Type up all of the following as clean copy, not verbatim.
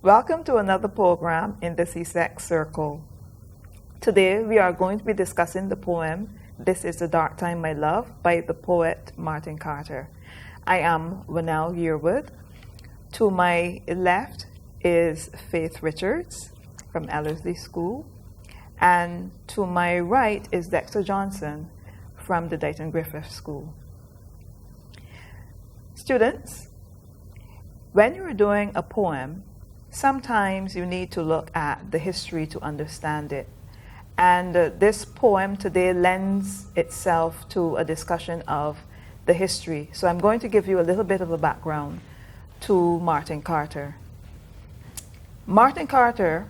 Welcome to another program in the CSEC Circle. Today we are going to be discussing the poem This is the Dark Time, My Love by the poet Martin Carter. I am Vanel Yearwood. To my left is Faith Richards from Ellerslie School, and to my right is Dexter Johnson from the Dighton Griffith School. Students, when you're doing a poem, sometimes you need to look at the history to understand it. And this poem today lends itself to a discussion of the history. So I'm going to give you a little bit of a background to Martin Carter. Martin Carter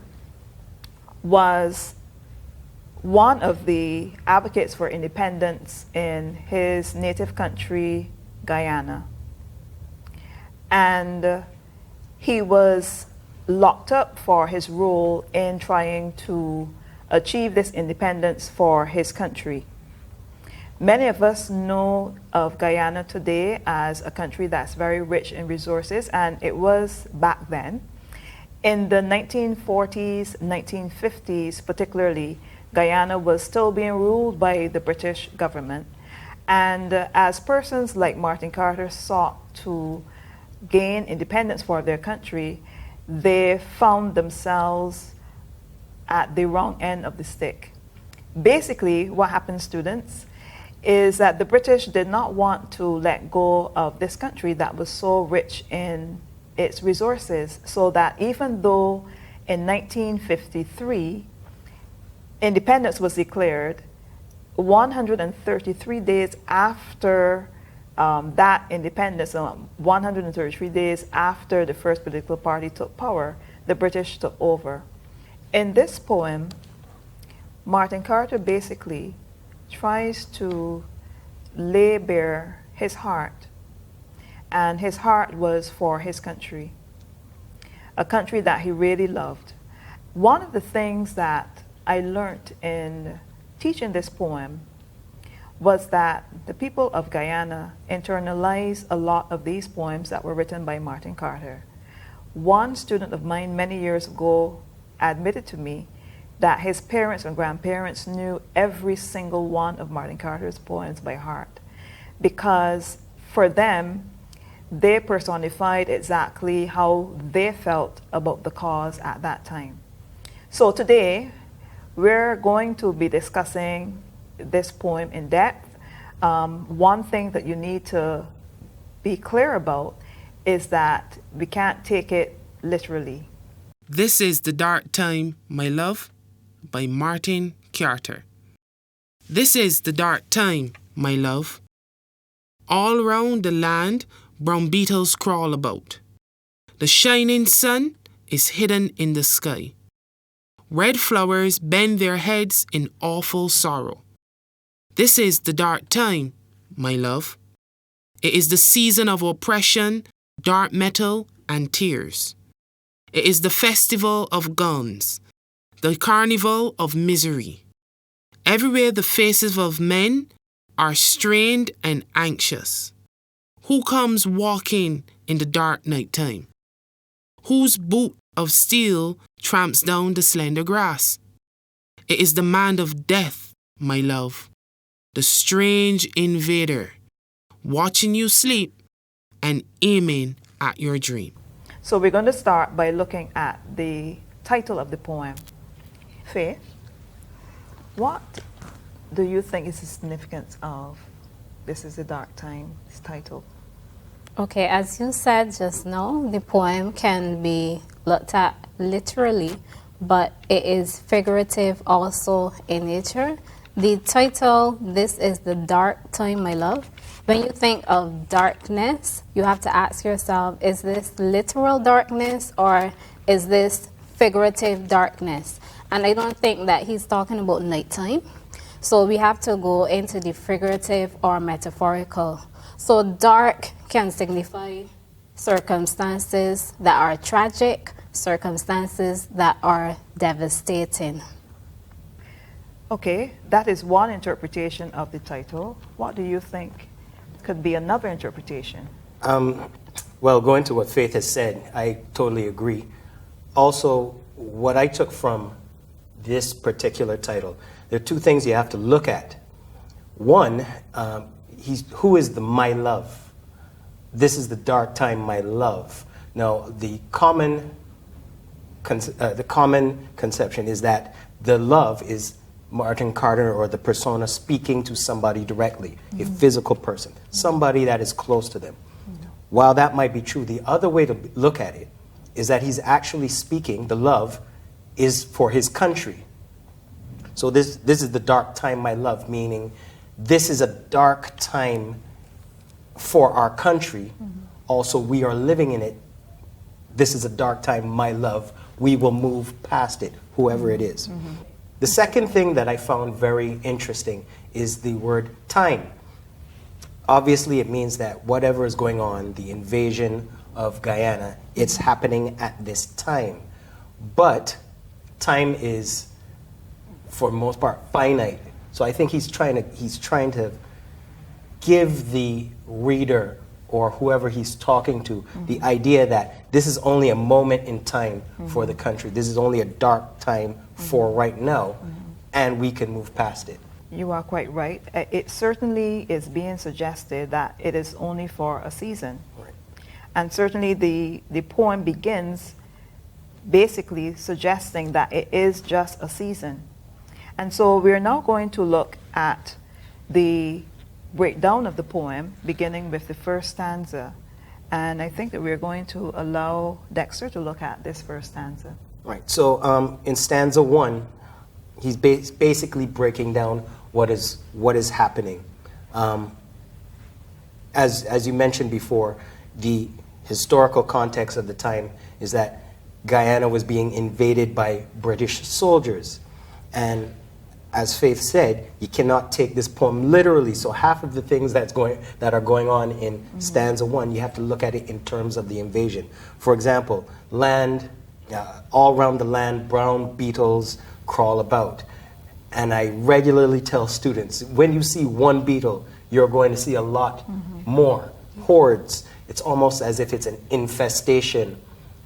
was one of the advocates for independence in his native country, Guyana. And he was locked up for his role in trying to achieve this independence for his country. Many of us know of Guyana today as a country that's very rich in resources, and it was back then. In the 1940s, 1950s particularly, Guyana was still being ruled by the British government. And as persons like Martin Carter sought to gain independence for their country, they found themselves at the wrong end of the stick. Basically, what happened, students, is that the British did not want to let go of this country that was so rich in its resources, so that even though in 1953 independence was declared, 133 days after that independence, 133 days after the first political party took power, the British took over. In this poem, Martin Carter basically tries to lay bare his heart, and his heart was for his country, a country that he really loved. One of the things that I learned in teaching this poem was that the people of Guyana internalized a lot of these poems that were written by Martin Carter. One student of mine many years ago admitted to me that his parents and grandparents knew every single one of Martin Carter's poems by heart, because for them, they personified exactly how they felt about the cause at that time. So today, we're going to be discussing this poem in depth. One thing that you need to be clear about is that we can't take it literally. This is the Dark Time, My Love by Martin Carter. This is the dark time, my love. All round the land, brown beetles crawl about. The shining sun is hidden in the sky. Red flowers bend their heads in awful sorrow. This is the dark time, my love. It is the season of oppression, dark metal, and tears. It is the festival of guns, the carnival of misery. Everywhere the faces of men are strained and anxious. Who comes walking in the dark night time? Whose boot of steel tramps down the slender grass? It is the man of death, my love, the strange invader, watching you sleep and aiming at your dream. So we're going to start by looking at the title of the poem. Faith, what do you think is the significance of This is the Dark Time, this title? Okay, as you said just now, the poem can be looked at literally, but it is figurative also in nature. The title, This is the Dark Time, My Love, when you think of darkness, you have to ask yourself, is this literal darkness or is this figurative darkness? And I don't think that he's talking about nighttime. So we have to go into the figurative or metaphorical. So dark can signify circumstances that are tragic, circumstances that are devastating. Okay, that is one interpretation of the title. What do you think could be another interpretation? Well, going to what Faith has said, I totally agree. also, what I took from this particular title, there are two things you have to look at. One, who is the my love? This is the dark time, my love. Now, the common conception is that the love is Martin Carter or the persona speaking to somebody directly, a physical person, somebody that is close to them. While that might be true, the other way to look at it is that he's actually speaking, the love is for his country. So this is the dark time, my love, meaning this is a dark time for our country. Also, we are living in it. This is a dark time, my love. We will move past it, whoever it is. The second thing that I found very interesting is the word time. Obviously, it means that whatever is going on, the invasion of Guyana, it's happening at this time. But time is, for the most part, finite. So I think he's trying to give the reader or whoever he's talking to the idea that this is only a moment in time for the country. This is only a dark time for right now, and we can move past it. You are quite right. It certainly is being suggested that it is only for a season. Right. And certainly the poem begins basically suggesting that it is just a season. And so we're now going to look at the breakdown of the poem, beginning with the first stanza. And I think that we're going to allow Dexter to look at this first stanza. Right. So in stanza 1, he's basically breaking down what is happening. As you mentioned before, the historical context of the time is that Guyana was being invaded by British soldiers. And as Faith said, you cannot take this poem literally. So half of the things that are going on in stanza 1, you have to look at it in terms of the invasion. For example, land, all around the land, brown beetles crawl about. And I regularly tell students, when you see one beetle, you're going to see a lot more. Hordes. It's almost as if it's an infestation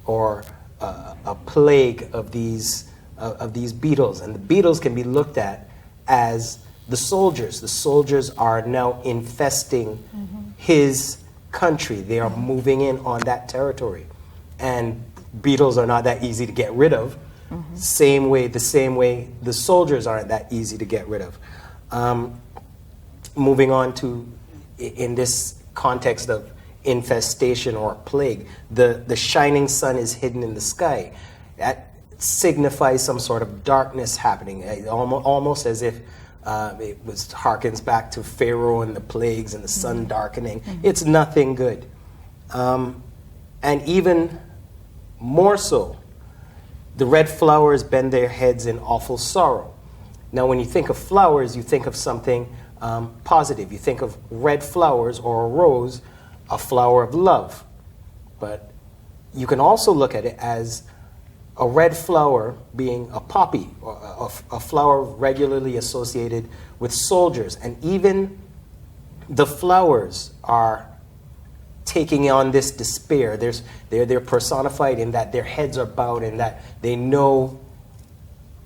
or a plague of these beetles. And the beetles can be looked at as the soldiers. The soldiers are now infesting his country. They are moving in on that territory. And beetles are not that easy to get rid of. The same way the soldiers aren't that easy to get rid of. Moving on to, in this context of infestation or plague, the shining sun is hidden in the sky. That signifies some sort of darkness happening, almost as if it harkens back to Pharaoh and the plagues and the sun darkening. It's nothing good. And even more so, the red flowers bend their heads in awful sorrow. Now, when you think of flowers, you think of something positive. You think of red flowers or a rose, a flower of love. But you can also look at it as a red flower being a poppy, or a flower regularly associated with soldiers. And even the flowers are taking on this despair. They're personified in that their heads are bowed and that they know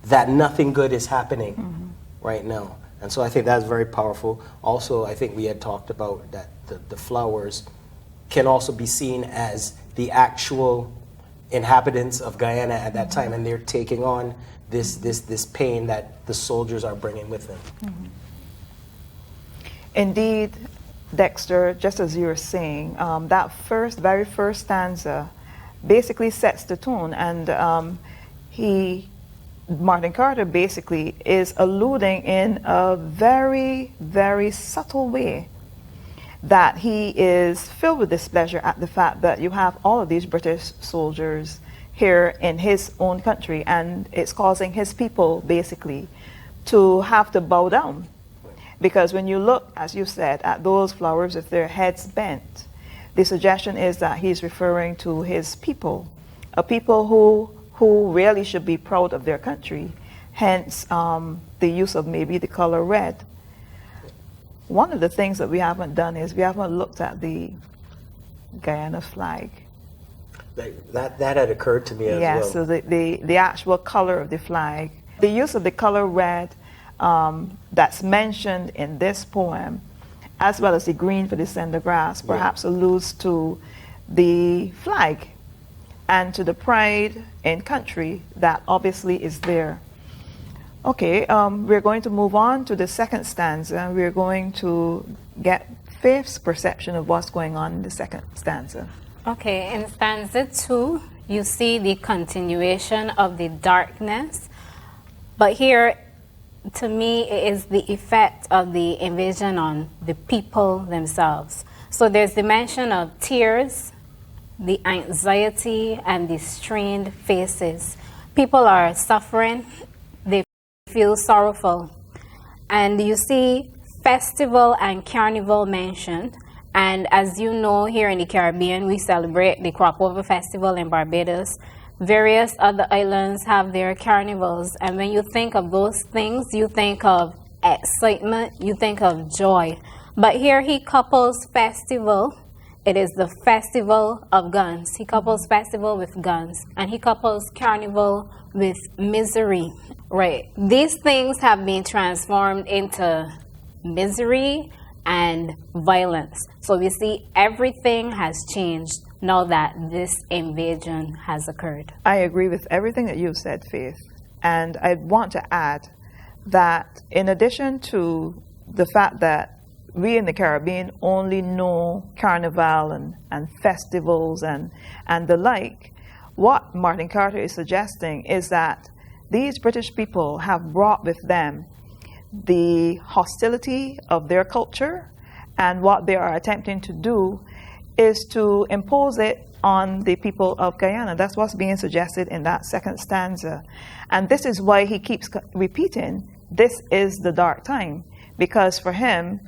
that nothing good is happening right now. And so I think that's very powerful. Also, I think we had talked about that the flowers can also be seen as the actual inhabitants of Guyana at that time, and they're taking on this pain that the soldiers are bringing with them. Indeed, Dexter, just as you were saying, that very first stanza basically sets the tone, and Martin Carter basically is alluding in a very, very subtle way that he is filled with displeasure at the fact that you have all of these British soldiers here in his own country, and it's causing his people basically to have to bow down. Because when you look, as you said, at those flowers with their heads bent, the suggestion is that he's referring to his people, a people who really should be proud of their country, hence the use of maybe the color red. One of the things that we haven't done is we haven't looked at the Guyana flag. That had occurred to me as Yeah, well. so the actual color of the flag, the use of the color red that's mentioned in this poem, as well as the green for the cinder grass, perhaps alludes to the flag and to the pride in country that obviously is there. Okay, we're going to move on to the second stanza. We're going to get Faith's perception of what's going on in the second stanza. Okay, in stanza 2, you see the continuation of the darkness, but here, to me, it is the effect of the invasion on the people themselves. So there's the mention of tears, the anxiety, and the strained faces. People are suffering, they feel sorrowful. And you see festival and carnival mentioned. And as you know, here in the Caribbean, we celebrate the Crop Over Festival in Barbados. Various other islands have their carnivals. And when you think of those things, you think of excitement, you think of joy. But here he couples festival. It is the festival of guns. He couples festival with guns. And he couples carnival with misery. Right. These things have been transformed into misery and violence. So we see everything has changed now that this invasion has occurred. I agree with everything that you've said, Faith. And I want to add that in addition to the fact that we in the Caribbean only know carnival and festivals and the like, what Martin Carter is suggesting is that these British people have brought with them the hostility of their culture, and what they are attempting to do is to impose it on the people of Guyana. That's what's being suggested in that second stanza. And this is why he keeps repeating, this is the dark time, because for him,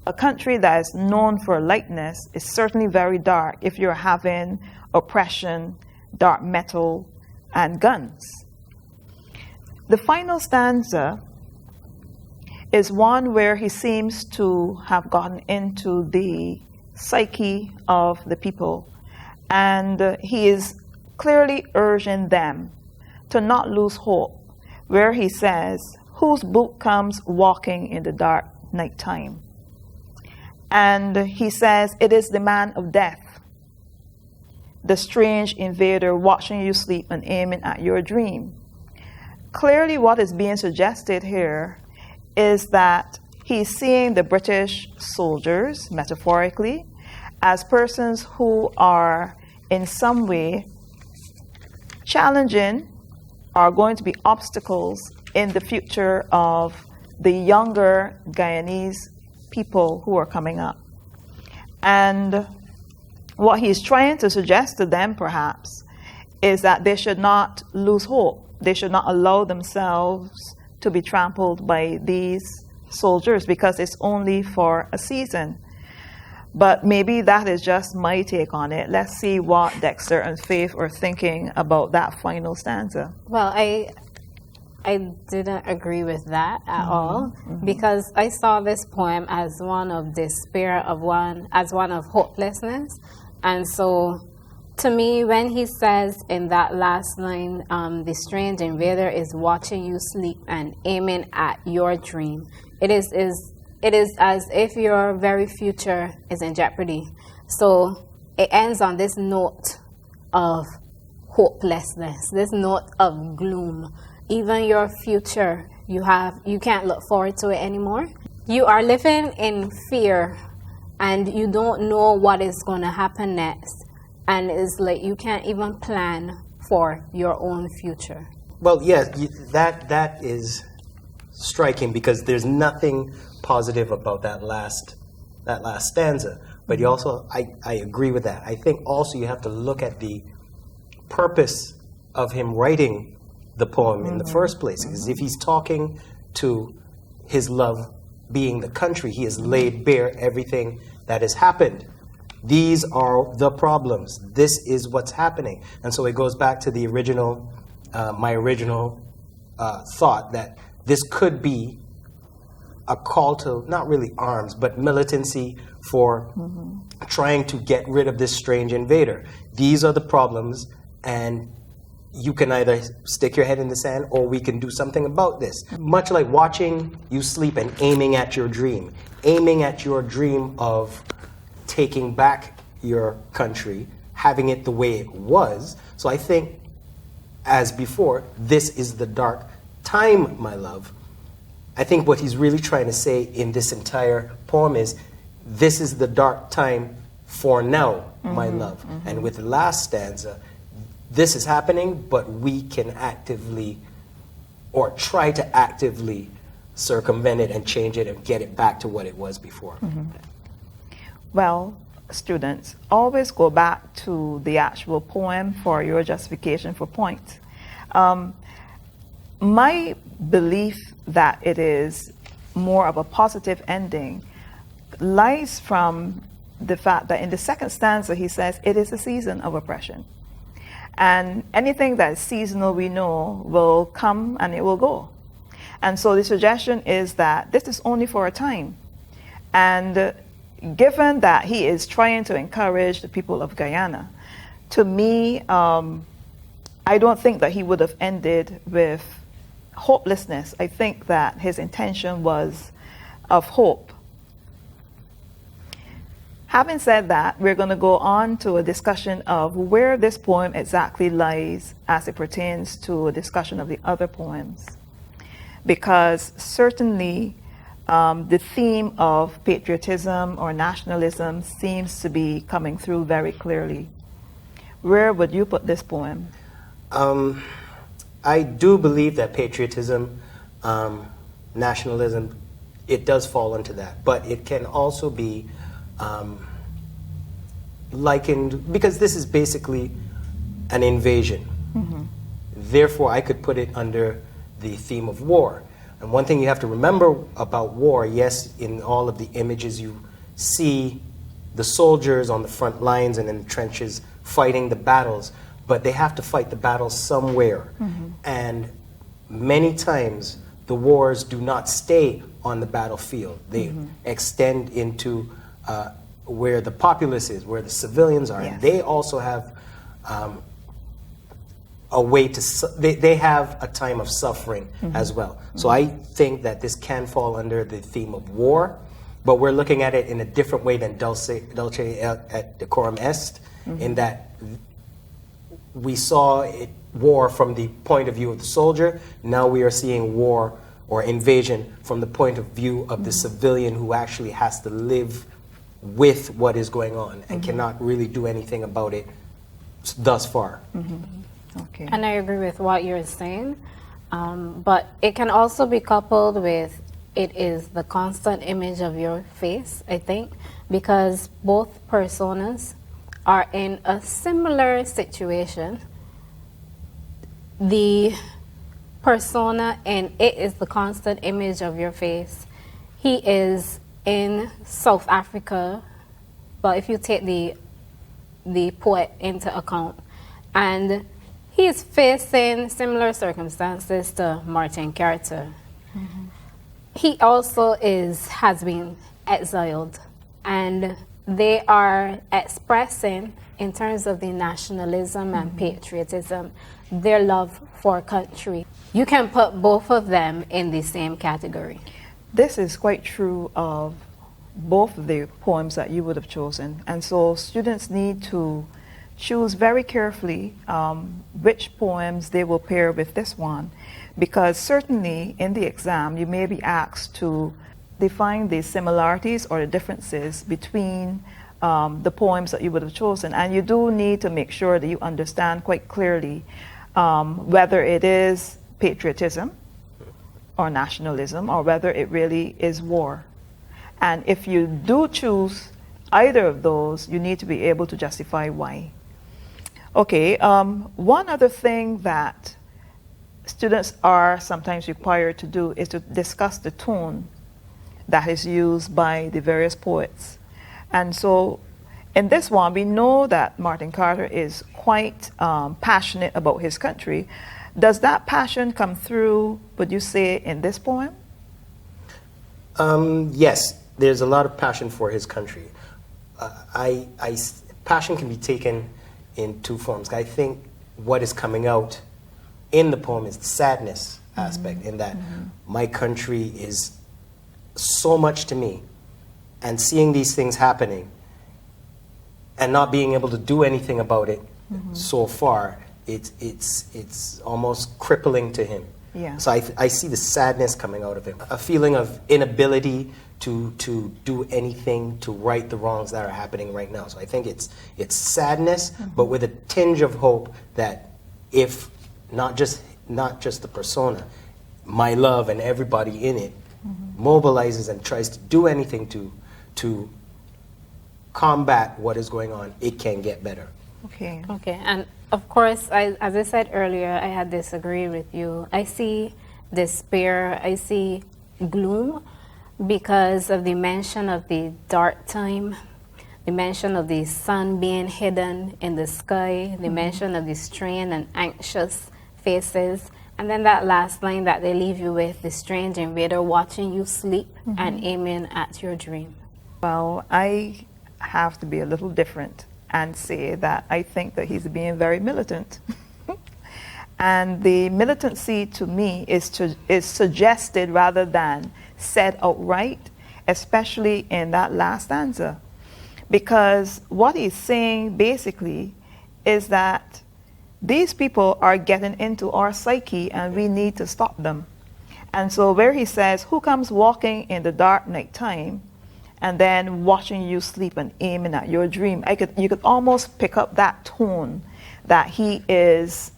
a country that is known for lightness is certainly very dark if you're having oppression, dark metal, and guns. The final stanza is one where he seems to have gotten into the psyche of the people, and he is clearly urging them to not lose hope, where he says, whose boot comes walking in the dark night time? And he says, it is the man of death, the strange invader watching you sleep and aiming at your dream. Clearly what is being suggested here is that he's seeing the British soldiers, metaphorically, as persons who are in some way challenging, are going to be obstacles in the future of the younger Guyanese people who are coming up. And what he's trying to suggest to them, perhaps, is that they should not lose hope. They should not allow themselves to be trampled by these soldiers, because it's only for a season. But maybe that is just my take on it. Let's see what Dexter and Faith are thinking about that final stanza. Well, I didn't agree with that at all, because I saw this poem as one of despair, as one of hopelessness. And so, to me, when he says in that last line, the strange invader is watching you sleep and aiming at your dream, it is as if your very future is in jeopardy. So it ends on this note of hopelessness, this note of gloom. Even your future, you can't look forward to it anymore. You are living in fear, and you don't know what is going to happen next. And it's like you can't even plan for your own future. Well, yes, that is striking, because there's nothing positive about that last stanza. But you also, I agree with that. I think also you have to look at the purpose of him writing the poem in the first place. Because if he's talking to his love being the country, he has laid bare everything that has happened. These are the problems. This is what's happening. And so it goes back to the original, my original thought that this could be a call to not really arms, but militancy for trying to get rid of this strange invader. These are the problems, and you can either stick your head in the sand or we can do something about this. Much like watching you sleep and aiming at your dream. Aiming at your dream of taking back your country, having it the way it was. So I think, as before, this is the dark time, my love. I think what he's really trying to say in this entire poem is, this is the dark time for now, my love. And with the last stanza, this is happening, but we can actively, or try to actively circumvent it and change it and get it back to what it was before. Well, students, always go back to the actual poem for your justification for points. My belief that it is more of a positive ending lies from the fact that in the second stanza he says it is a season of oppression. And anything that is seasonal, we know, will come and it will go. And so the suggestion is that this is only for a time. And given that he is trying to encourage the people of Guyana, to me, I don't think that he would have ended with hopelessness. I think that his intention was of hope. Having said that, we're going to go on to a discussion of where this poem exactly lies as it pertains to a discussion of the other poems. Because certainly the theme of patriotism or nationalism seems to be coming through very clearly. Where would you put this poem? I do believe that patriotism, nationalism, it does fall into that. But it can also be likened, because this is basically an invasion. Therefore, I could put it under the theme of war. And one thing you have to remember about war, yes, in all of the images you see the soldiers on the front lines and in the trenches fighting the battles, but they have to fight the battles somewhere. And many times the wars do not stay on the battlefield. They extend into where the populace is, where the civilians are. And they also have a way to, they have a time of suffering as well. So I think that this can fall under the theme of war, but we're looking at it in a different way than Dulce et Decorum Est, in that we saw war from the point of view of the soldier. Now we are seeing war or invasion from the point of view of the civilian who actually has to live with what is going on and cannot really do anything about it thus far. Okay. And I agree with what you're saying, but it can also be coupled with it is the constant image of your face, I think, because both personas are in a similar situation. The persona in it is the constant image of your face. He is in South Africa, but if you take the poet into account, and he is facing similar circumstances to Martin Carter. He also has been exiled, and they are expressing, in terms of the nationalism and patriotism, their love for country. You can put both of them in the same category. This is quite true of both of the poems that you would have chosen. And so students need to choose very carefully which poems they will pair with this one, because certainly in the exam you may be asked to define the similarities or the differences between the poems that you would have chosen, and you do need to make sure that you understand quite clearly whether it is patriotism or nationalism, or whether it really is war. And if you do choose either of those, you need to be able to justify why. Okay, one other thing that students are sometimes required to do is to discuss the tone that is used by the various poets. And so in this one, we know that Martin Carter is quite passionate about his country. Does that passion come through, would you say, in this poem? Yes, there's a lot of passion for his country. passion can be taken in two forms. I think what is coming out in the poem is the sadness aspect, in that my country is so much to me, and seeing these things happening and not being able to do anything about it so far, it's almost crippling to him. Yeah. So I see the sadness coming out of him, a feeling of inability to do anything to right the wrongs that are happening right now. So I think it's sadness, but with a tinge of hope that if not just the persona, my love and everybody in it mobilizes and tries to do anything to combat what is going on, it can get better. Okay. Okay, and of course, as I said earlier, I had disagreed with you. I see despair, I see gloom because of the mention of the dark time, the mention of the sun being hidden in the sky, the mention of the strained and anxious faces, and then that last line that they leave you with, the strange invader watching you sleep and aiming at your dream. Well, I have to be a little different and say that I think that he's being very militant. And the militancy to me is suggested rather than said outright, especially in that last stanza. Because what he's saying basically is that these people are getting into our psyche and we need to stop them. And so where he says, who comes walking in the dark night time and then watching you sleep and aiming at your dream, you could almost pick up that tone that he is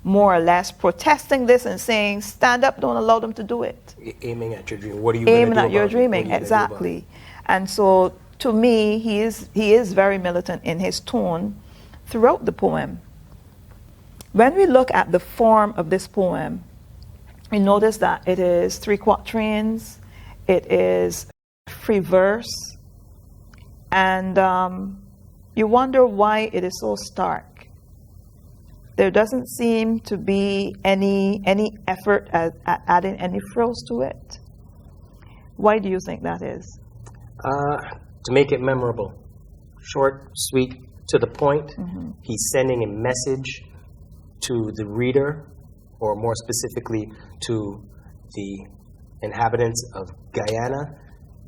more or less protesting this and saying, stand up, don't allow them to do it. Aiming at your dream. What are you going to do Aiming at your about it? dreaming, exactly. And so to me, he is very militant in his tone throughout the poem. When we look at the form of this poem, we notice that it is 3 quatrains, it is free verse, and you wonder why it is so stark. There doesn't seem to be any effort at adding any frills to it. Why do you think that is? To make it memorable. Short, sweet, to the point. He's sending a message to the reader, or more specifically to the inhabitants of Guyana.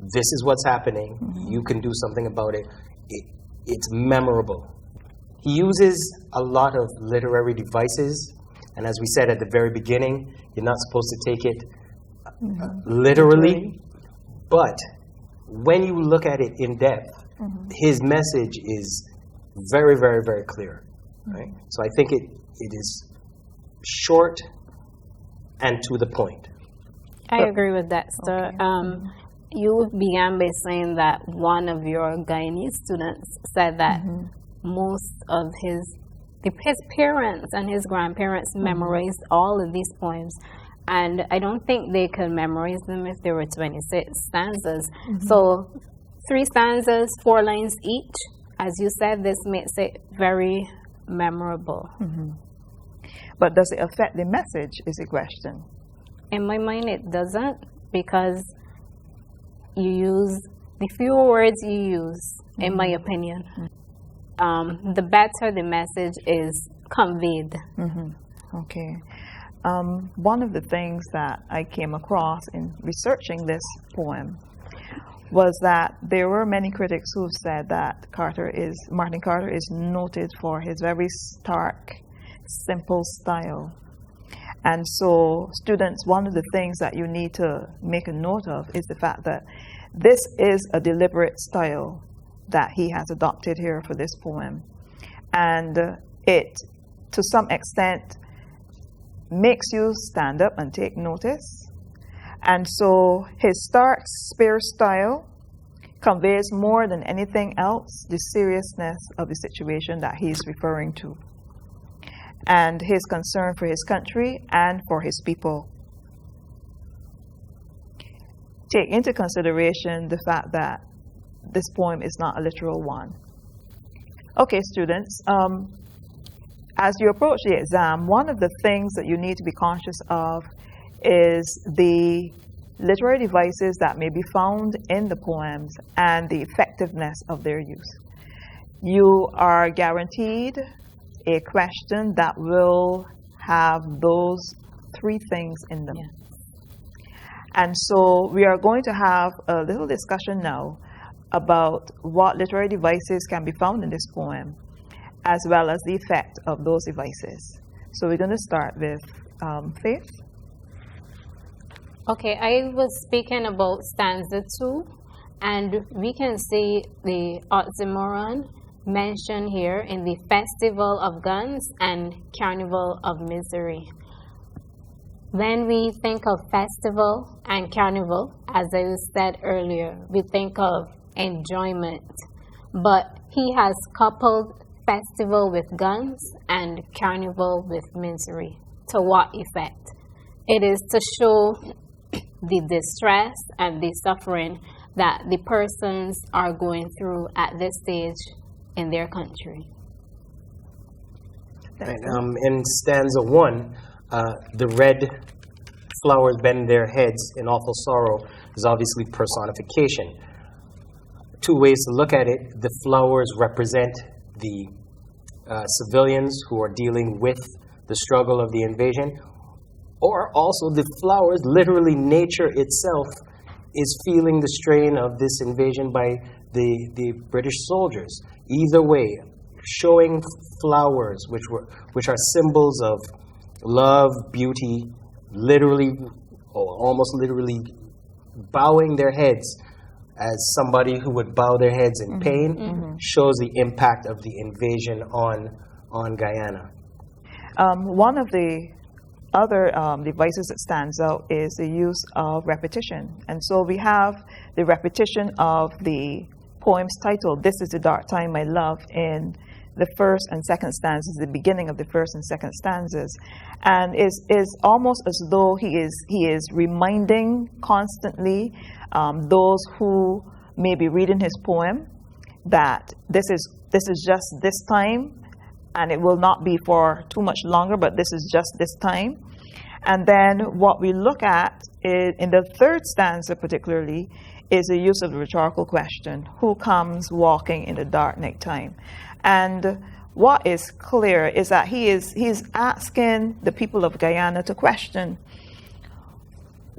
This is what's happening. You can do something about it. It's memorable. He uses a lot of literary devices, and as we said at the very beginning, you're not supposed to take it literally, but when you look at it in depth, his message is very, very, very clear. Right? So I think it is short and to the point. I agree with that, sir. Okay. You began by saying that one of your Guyanese students said that most of his parents and his grandparents memorized all of these poems, and I don't think they could memorize them if there were 26 stanzas. So 3 stanzas, 4 lines each. As you said, this makes it very memorable. But does it affect the message, is the question. In my mind, it doesn't, because you use the fewer words you use, in my opinion. The better the message is conveyed. Okay. One of the things that I came across in researching this poem was that there were many critics who said that Martin Carter is noted for his very stark, simple style. And so students, one of the things that you need to make a note of is the fact that this is a deliberate style that he has adopted here for this poem. And it, to some extent, makes you stand up and take notice. And so his stark, spare style conveys more than anything else the seriousness of the situation that he's referring to, and his concern for his country and for his people. Take into consideration the fact that this poem is not a literal one. Okay, students, as you approach the exam, one of the things that you need to be conscious of is the literary devices that may be found in the poems and the effectiveness of their use. You are guaranteed a question that will have those three things in them. And so we are going to have a little discussion now about what literary devices can be found in this poem, as well as the effect of those devices. So we're going to start with Faith. Okay, I was speaking about stanza 2, and we can see the oxymoron mentioned here in the Festival of Guns and Carnival of Misery. When we think of festival and carnival, as I said earlier, we think of enjoyment. But he has coupled festival with guns and carnival with misery. To what effect? It is to show the distress and the suffering that the persons are going through at this stage in their country. Right, in stanza 1, the red flowers bend their heads in awful sorrow is obviously personification. Two ways to look at it: the flowers represent the civilians who are dealing with the struggle of the invasion, or also the flowers, literally nature itself, is feeling the strain of this invasion by the British soldiers. Either way, showing flowers, which are symbols of love, beauty, literally, or almost literally bowing their heads as somebody who would bow their heads in pain, shows the impact of the invasion on Guyana. One of the other devices that stands out is the use of repetition. And so we have the repetition of the poem's title, This is the Dark Time, My Love, in the first and second stanzas, the beginning of the first and second stanzas. And is almost as though he is reminding constantly those who may be reading his poem that this is just this time, and it will not be for too much longer, but this is just this time. And then what we look at in the third stanza particularly is the use of the rhetorical question, who comes walking in the dark night time? And what is clear is that he's asking the people of Guyana to question,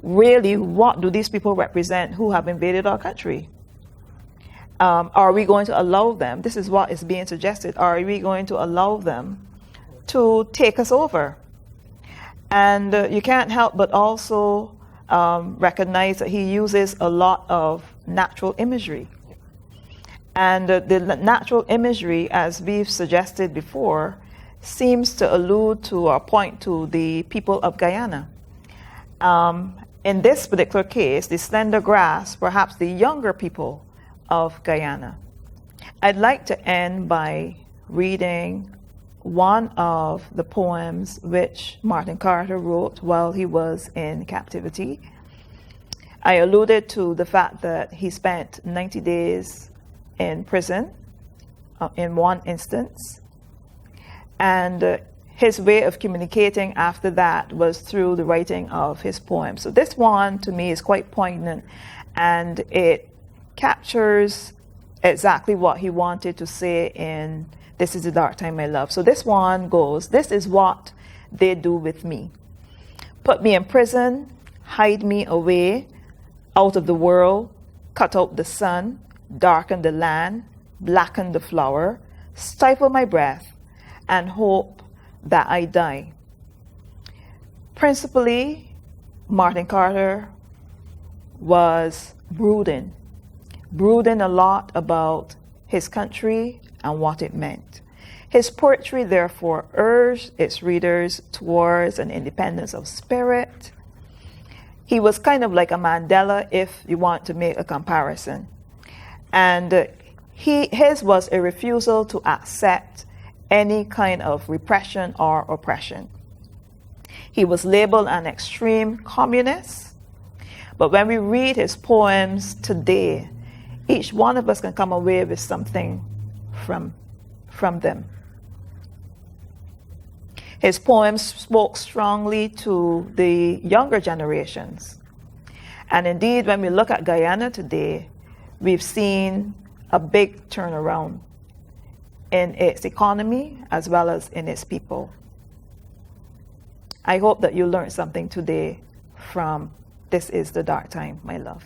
really, what do these people represent who have invaded our country? Are we going to allow them? This is what is being suggested. Are we going to allow them to take us over? And you can't help but also recognize that he uses a lot of natural imagery. And the natural imagery, as we've suggested before, seems to allude to or point to the people of Guyana. In this particular case, the slender grass, perhaps the younger people of Guyana. I'd like to end by reading one of the poems which Martin Carter wrote while he was in captivity. I alluded to the fact that he spent 90 days in prison in one instance, and his way of communicating after that was through the writing of his poems. So this one to me is quite poignant, and it captures exactly what he wanted to say in This is the Dark Time, My Love. So this one goes, this is what they do with me. Put me in prison, hide me away out of the world, cut out the sun, darken the land, blacken the flower, stifle my breath, and hope that I die. Principally, Martin Carter was brooding a lot about his country and what it meant. His poetry, therefore, urged its readers towards an independence of spirit. He was kind of like a Mandela, if you want to make a comparison. And his was a refusal to accept any kind of repression or oppression. He was labeled an extreme communist. But when we read his poems today, each one of us can come away with something from them. His poems spoke strongly to the younger generations. And indeed, when we look at Guyana today, we've seen a big turnaround in its economy as well as in its people. I hope that you learned something today from This Is the Dark Time, My Love.